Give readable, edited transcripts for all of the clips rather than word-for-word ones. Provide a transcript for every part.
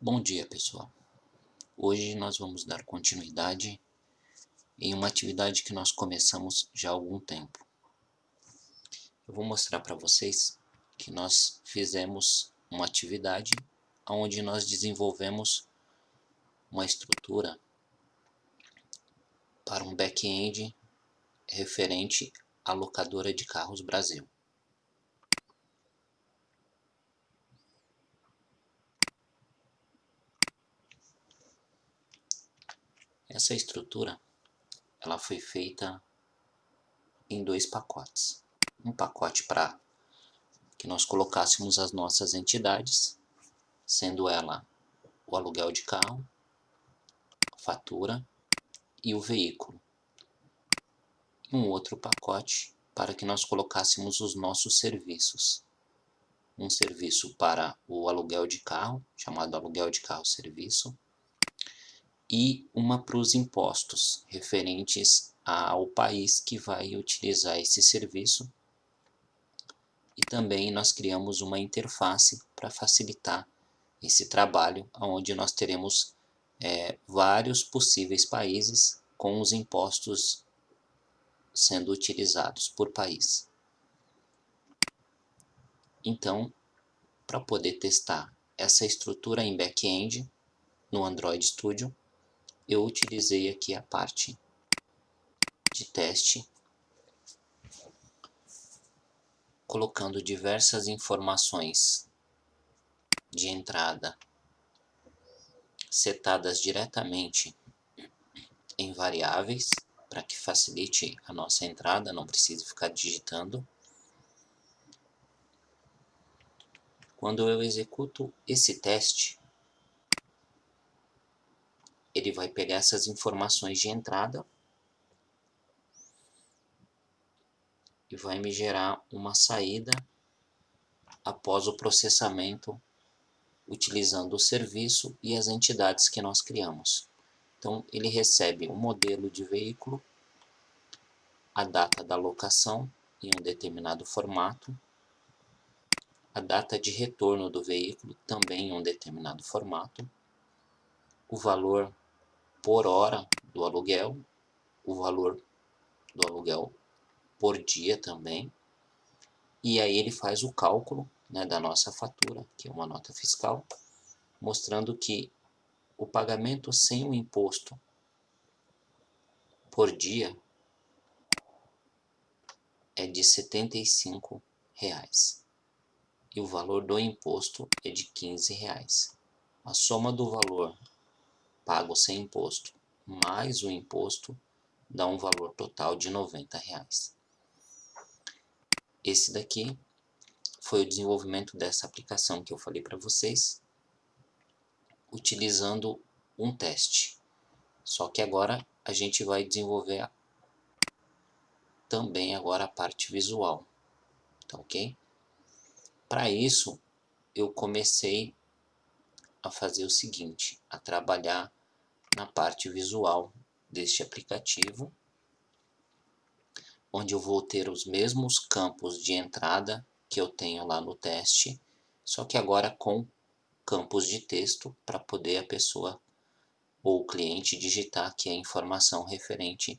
Bom dia, pessoal. Hoje nós vamos dar continuidade em uma atividade que nós começamos já há algum tempo. Eu vou mostrar para vocês que nós fizemos uma atividade onde nós desenvolvemos uma estrutura para um back-end referente à locadora de carros Brasil. Essa estrutura ela foi feita em dois pacotes. Um pacote para que nós colocássemos as nossas entidades, sendo ela o aluguel de carro, fatura e o veículo. Um outro pacote para que nós colocássemos os nossos serviços. Um serviço para o aluguel de carro, chamado aluguel de carro serviço, e uma para os impostos referentes ao país que vai utilizar esse serviço. E também nós criamos uma interface para facilitar esse trabalho, onde nós teremos vários possíveis países com os impostos sendo utilizados por país. Então, para poder testar essa estrutura em back-end no Android Studio, eu utilizei aqui a parte de teste, colocando diversas informações de entrada setadas diretamente em variáveis, para que facilite a nossa entrada, não precise ficar digitando. Quando eu executo esse teste, ele vai pegar essas informações de entrada e vai me gerar uma saída após o processamento utilizando o serviço e as entidades que nós criamos. Então ele recebe o modelo de veículo, a data da locação em um determinado formato, a data de retorno do veículo também em um determinado formato, o valor por hora do aluguel, o valor do aluguel por dia também, e aí ele faz o cálculo, da nossa fatura, que é uma nota fiscal, mostrando que o pagamento sem o imposto por dia é de R$ 75 e o valor do imposto é de R$ 15. A soma do valor pago sem imposto mais o imposto dá um valor total de R$ 90. Esse daqui foi o desenvolvimento dessa aplicação que eu falei para vocês, utilizando um teste. Só que agora a gente vai desenvolver também agora a parte visual, tá ok? Para isso, eu comecei a fazer o seguinte, a trabalhar na parte visual deste aplicativo, onde eu vou ter os mesmos campos de entrada que eu tenho lá no teste, só que agora com campos de texto para poder a pessoa ou o cliente digitar aqui a informação referente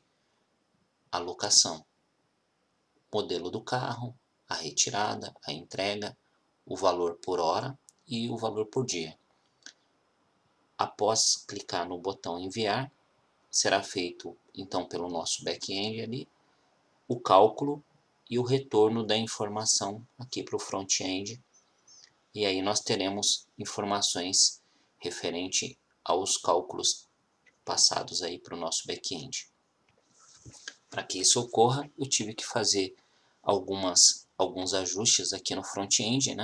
à locação. Modelo do carro, a retirada, a entrega, o valor por hora e o valor por dia. Após clicar no botão enviar, será feito então pelo nosso back-end ali o cálculo e o retorno da informação aqui para o front-end, e aí nós teremos informações referente aos cálculos passados aí para o nosso back-end. Para que isso ocorra, eu tive que fazer alguns ajustes aqui no front-end,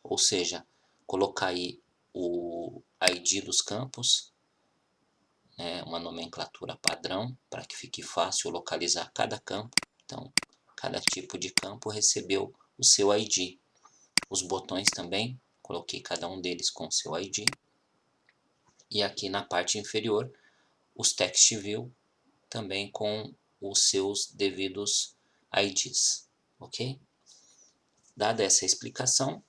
Ou seja, colocar aí o ID dos campos, uma nomenclatura padrão, para que fique fácil localizar cada campo. Então, cada tipo de campo recebeu o seu ID. Os botões também, coloquei cada um deles com o seu ID. E aqui na parte inferior, os text view também com os seus devidos IDs, ok? Dada essa explicação,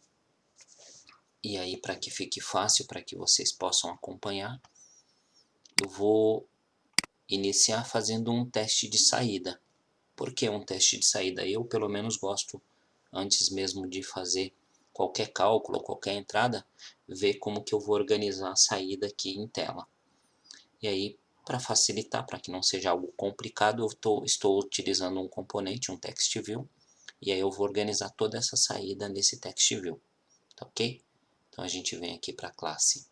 E aí, para que fique fácil, para que vocês possam acompanhar, eu vou iniciar fazendo um teste de saída. Por que um teste de saída? Eu, pelo menos, gosto, antes mesmo de fazer qualquer cálculo, qualquer entrada, ver como que eu vou organizar a saída aqui em tela. E aí, para facilitar, para que não seja algo complicado, eu estou utilizando um componente, um text view, e aí eu vou organizar toda essa saída nesse text view, tá ok? Então a gente vem aqui para a classe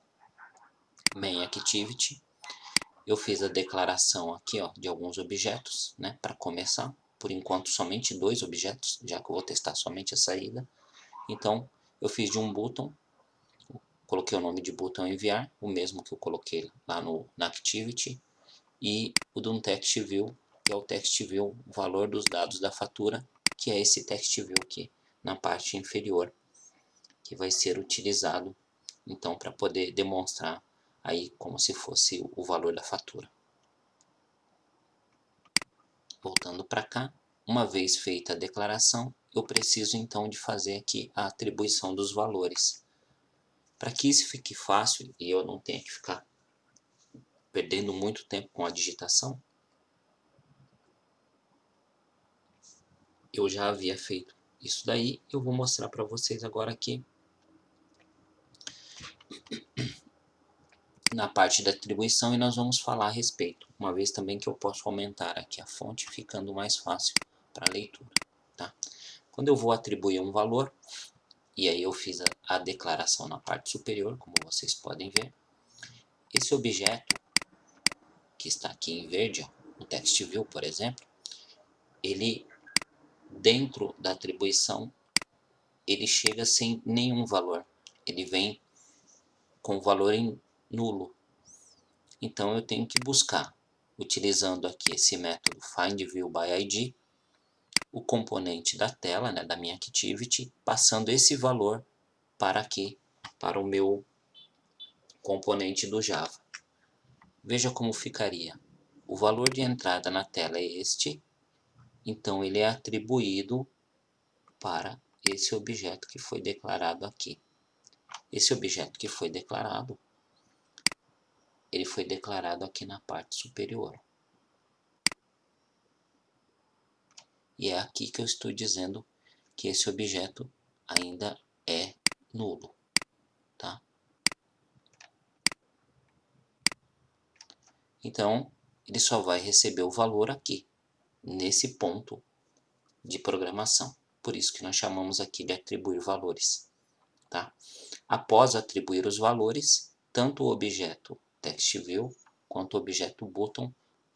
MainActivity. Eu fiz a declaração aqui, ó, de alguns objetos, né, para começar. Por enquanto somente 2 objetos, já que eu vou testar somente a saída. Então eu fiz de um button, coloquei o nome de button enviar, o mesmo que eu coloquei lá na Activity, e o de um text view, que é o text view valor dos dados da fatura, que é esse text view aqui na parte inferior, que vai ser utilizado então para poder demonstrar aí como se fosse o valor da fatura. Voltando para cá, uma vez feita a declaração, eu preciso então de fazer aqui a atribuição dos valores. Para que isso fique fácil e eu não tenha que ficar perdendo muito tempo com a digitação, eu já havia feito isso daí, eu vou mostrar para vocês agora aqui na parte da atribuição e nós vamos falar a respeito, uma vez também que eu posso aumentar aqui a fonte, ficando mais fácil para a leitura, tá? Quando eu vou atribuir um valor, e aí eu fiz a declaração na parte superior, como vocês podem ver, esse objeto que está aqui em verde, ó, o text view, por exemplo, ele dentro da atribuição, ele chega sem nenhum valor, ele vem com o valor em nulo. Então eu tenho que buscar, utilizando aqui esse método findViewById, o componente da tela, né, da minha Activity, passando esse valor para aqui, para o meu componente do Java. Veja como ficaria. O valor de entrada na tela é este, então ele é atribuído para esse objeto que foi declarado aqui. Esse objeto que foi declarado, ele foi declarado aqui na parte superior. E é aqui que eu estou dizendo que esse objeto ainda é nulo, tá? Então, ele só vai receber o valor aqui, nesse ponto de programação. Por isso que nós chamamos aqui de atribuir valores, tá? Após atribuir os valores, tanto o objeto TextView quanto o objeto Button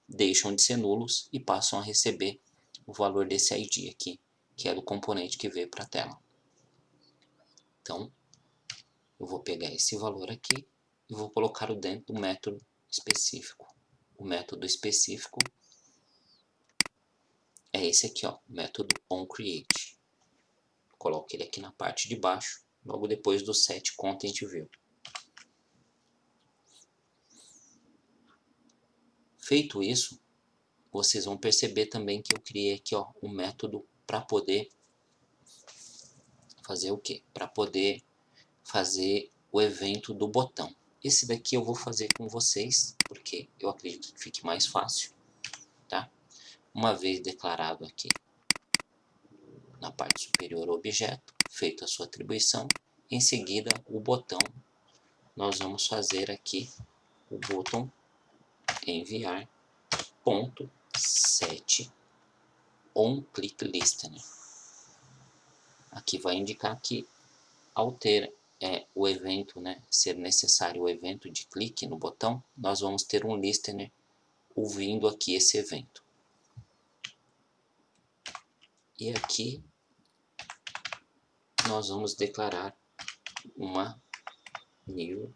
deixam de ser nulos e passam a receber o valor desse ID aqui, que é do componente que veio para a tela. Então, eu vou pegar esse valor aqui e vou colocá-lo dentro do método específico. O método específico é esse aqui, ó, o método onCreate. Coloco ele aqui na parte de baixo, logo depois do setContentView. Feito isso, vocês vão perceber também que eu criei aqui, ó, um método para poder fazer o quê? Para poder fazer o evento do botão. Esse daqui eu vou fazer com vocês, porque eu acredito que fique mais fácil, tá? Uma vez declarado aqui na parte superior o objeto, feita a sua atribuição, em seguida o botão, nós vamos fazer aqui o botão enviar ponto set onClickListener. Aqui vai indicar que ao ter o evento, né, ser necessário o evento de clique no botão, nós vamos ter um listener ouvindo aqui esse evento. E aqui nós vamos declarar uma new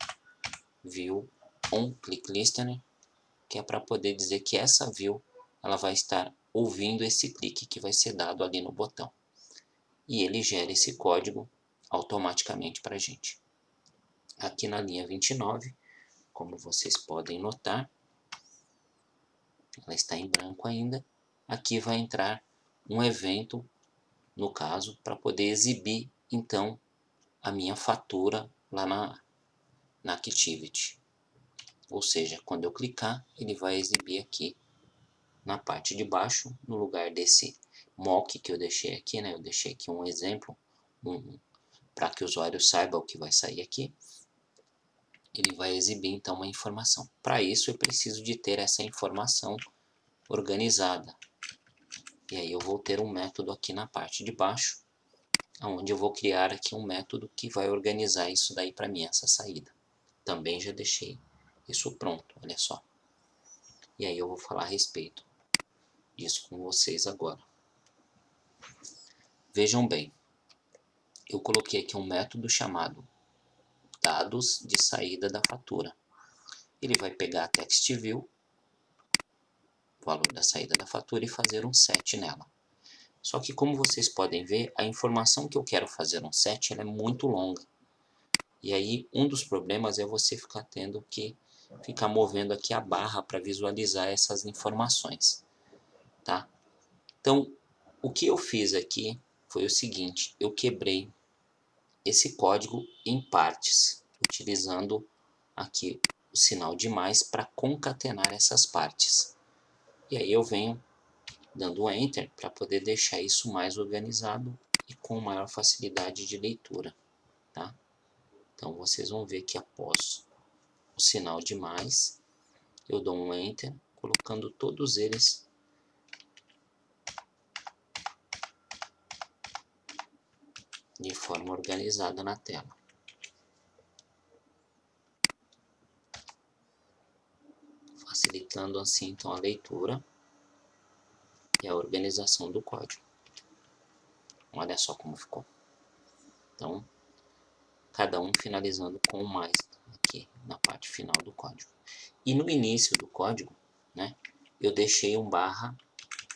view onClickListener, que é para poder dizer que essa view ela vai estar ouvindo esse clique que vai ser dado ali no botão. E ele gera esse código automaticamente para a gente. Aqui na linha 29, como vocês podem notar, ela está em branco ainda. Aqui vai entrar um evento, no caso, para poder exibir então a minha fatura lá na Activity. Ou seja, quando eu clicar, ele vai exibir aqui na parte de baixo, no lugar desse mock que eu deixei aqui, né? Eu deixei aqui um exemplo, para que o usuário saiba o que vai sair aqui. Ele vai exibir então uma informação. Para isso eu preciso de ter essa informação organizada. E aí eu vou ter um método aqui na parte de baixo, onde eu vou criar aqui um método que vai organizar isso daí para mim, essa saída. Também já deixei isso pronto, olha só. E aí eu vou falar a respeito disso com vocês agora. Vejam bem, eu coloquei aqui um método chamado dados de saída da fatura. Ele vai pegar a TextView, o valor da saída da fatura, e fazer um set nela. Só que, como vocês podem ver, a informação que eu quero fazer um set ela é muito longa. E aí, um dos problemas é você ficar tendo que ficar movendo aqui a barra para visualizar essas informações, tá? Então, o que eu fiz aqui foi o seguinte: eu quebrei esse código em partes, utilizando aqui o sinal de mais para concatenar essas partes. E aí eu venho dando Enter para poder deixar isso mais organizado e com maior facilidade de leitura, tá? Então vocês vão ver que após o sinal de mais, eu dou um Enter, colocando todos eles de forma organizada na tela. Facilitando assim então a leitura e a organização do código. Olha só como ficou. Então, cada um finalizando com o mais aqui na parte final do código. E no início do código, né, eu deixei um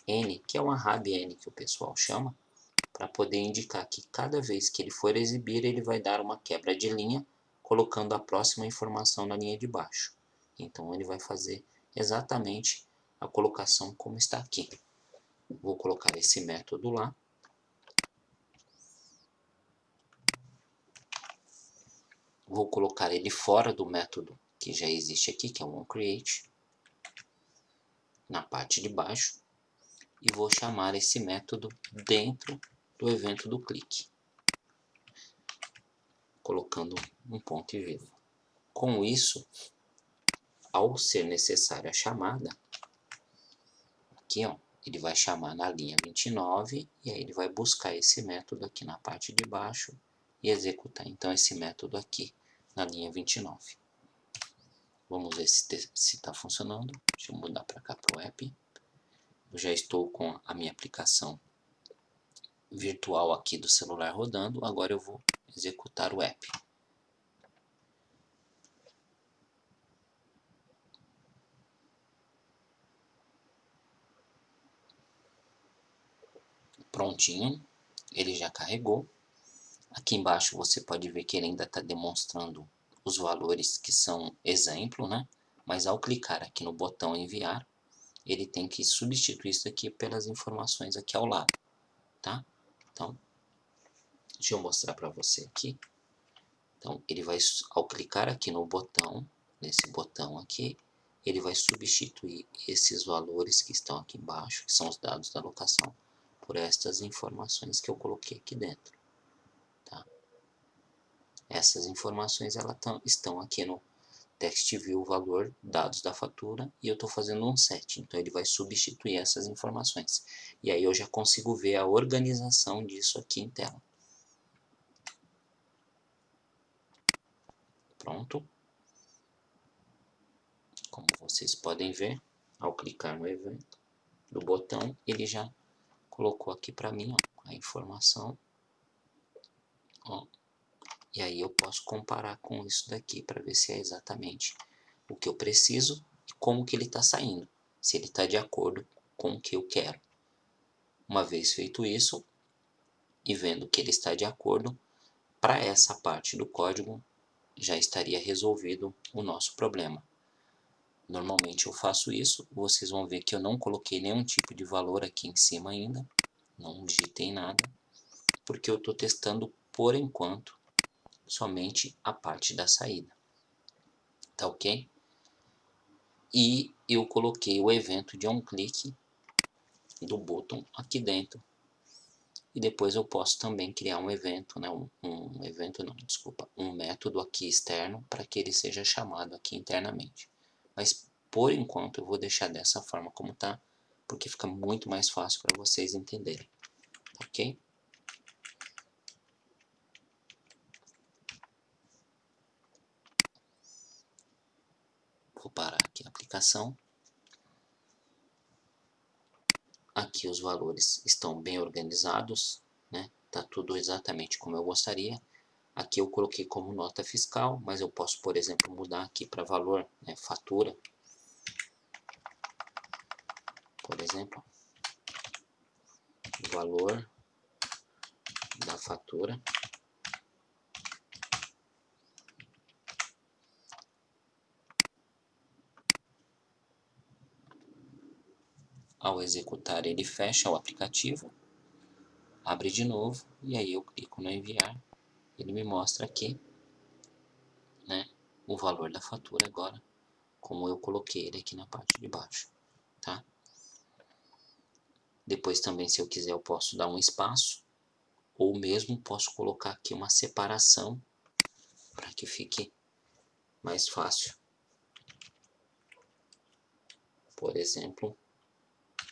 /n, que é uma rab-n que o pessoal chama, para poder indicar que cada vez que ele for exibir, ele vai dar uma quebra de linha, colocando a próxima informação na linha de baixo. Então ele vai fazer exatamente a colocação como está aqui. Vou colocar esse método lá. Vou colocar ele fora do método que já existe aqui, que é o onCreate, na parte de baixo. E vou chamar esse método dentro do evento do clique, colocando um ponto e vírgula. Com isso, ao ser necessária a chamada, aqui ó, ele vai chamar na linha 29 e aí ele vai buscar esse método aqui na parte de baixo e executar então esse método aqui na linha 29. Vamos ver se está funcionando. Deixa eu mudar para cá para o app. Eu já estou com a minha aplicação virtual aqui do celular rodando. Agora eu vou executar o app. Prontinho, ele já carregou. Aqui embaixo você pode ver que ele ainda está demonstrando os valores que são exemplo, né? Mas ao clicar aqui no botão enviar, ele tem que substituir isso aqui pelas informações aqui ao lado, tá? Então, deixa eu mostrar para você aqui. Então, ele vai, ao clicar aqui no botão, nesse botão aqui, ele vai substituir esses valores que estão aqui embaixo, que são os dados da locação, por estas informações que eu coloquei aqui dentro, tá? Essas informações elas estão aqui no TextView, valor, dados da fatura, e eu estou fazendo um set, então ele vai substituir essas informações. E aí eu já consigo ver a organização disso aqui em tela. Pronto. Como vocês podem ver, ao clicar no evento do botão, ele já colocou aqui para mim ó, a informação. Ó, e aí eu posso comparar com isso daqui para ver se é exatamente o que eu preciso e como que ele está saindo. Se ele está de acordo com o que eu quero. Uma vez feito isso, e vendo que ele está de acordo, para essa parte do código já estaria resolvido o nosso problema. Normalmente eu faço isso, vocês vão ver que eu não coloquei nenhum tipo de valor aqui em cima ainda, não digitei nada, porque eu estou testando por enquanto somente a parte da saída, tá ok? E eu coloquei o evento de onClick do botão aqui dentro. E depois eu posso também criar um evento, né? Um método aqui externo para que ele seja chamado aqui internamente. Mas por enquanto eu vou deixar dessa forma como tá, porque fica muito mais fácil para vocês entenderem, ok? Vou parar aqui a aplicação. Aqui os valores estão bem organizados, né? Tá tudo exatamente como eu gostaria. Aqui eu coloquei como nota fiscal, mas eu posso, por exemplo, mudar aqui para valor, né? Fatura, por exemplo, o valor da fatura. Ao executar, ele fecha o aplicativo, abre de novo e aí eu clico no enviar. Ele me mostra aqui, né, o valor da fatura agora, como eu coloquei ele aqui na parte de baixo, tá? Depois também, se eu quiser, eu posso dar um espaço, ou mesmo posso colocar aqui uma separação para que fique mais fácil. Por exemplo,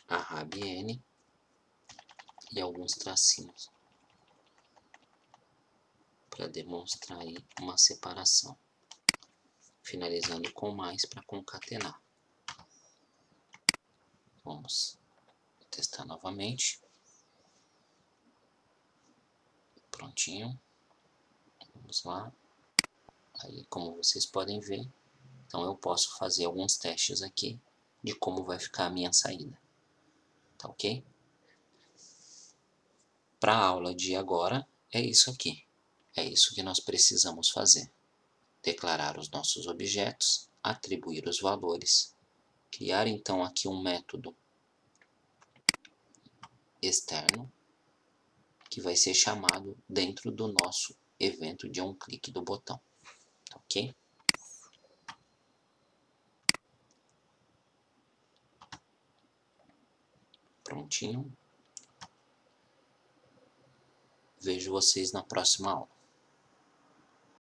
a RABN e alguns tracinhos para demonstrar aí uma separação, finalizando com mais para concatenar. Vamos testar novamente. Prontinho. Vamos lá. Aí, como vocês podem ver, então eu posso fazer alguns testes aqui de como vai ficar a minha saída. Tá ok? Para a aula de agora, é isso aqui. É isso que nós precisamos fazer. Declarar os nossos objetos, atribuir os valores, criar então aqui um método externo que vai ser chamado dentro do nosso evento de onClick do botão. Tá ok? Prontinho. Vejo vocês na próxima aula.